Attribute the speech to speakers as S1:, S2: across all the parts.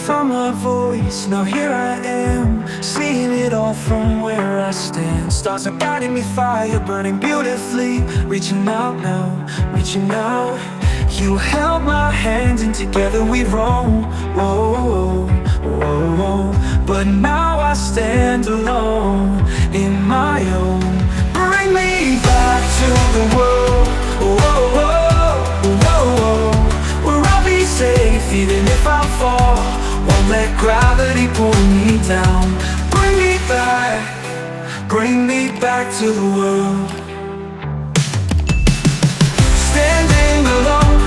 S1: found my voice, now here I am, seeing it all from where I stand. Stars are guiding me, fire burning beautifully, reaching out now, reaching out. You held my hand and together we roam. Whoa, whoa, whoa. But now I stand alone in my own. Bring me back to the world. Whoa, whoa, whoa, whoa. Where I'll be safe even if I fall. Won't let gravity pull me down. Bring me back to the world. Standing alone,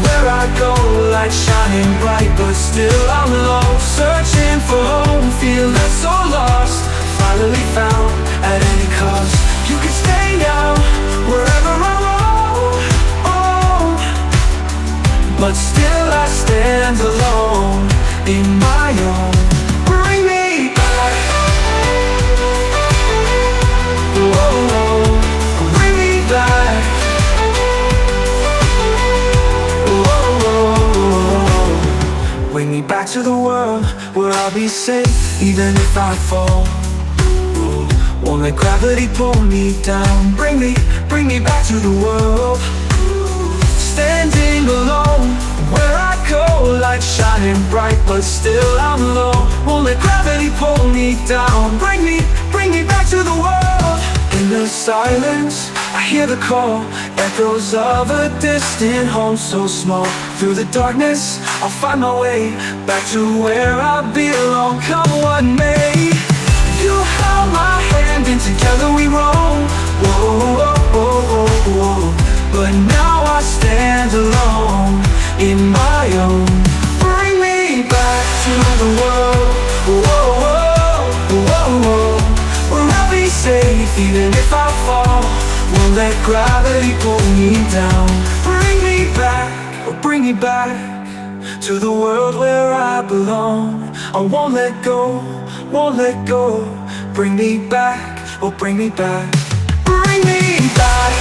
S1: where I go, light shining bright, but still I'm low. Searching for home, feeling so lost, finally found at any cost. You can stay now, wherever I roam, oh. But still I stand alone in my own. Bring me back, oh, bring me back. Bring me back to the world where I'll be safe even if I fall. Won't let gravity pull me down. Bring me back to the world. Standing alone, where I go, light shining bright, but still I'm low. Won't let gravity pull me down. Bring me back to the world. In the silence, I hear the call, echoes of a distant home so small. Through the darkness, I'll find my way back to where I belong, come what may. You held my hand and together we roam. Whoa, whoa, whoa, whoa, whoa. But now I stand alone in my own. Bring me back to the world. Whoa, whoa, whoa, whoa. Where I'll be safe even if I fall. Won't let gravity pull me down. Bring me back to the world where I belong. I won't let go, won't let go. Bring me back, oh bring me back. Bring me back.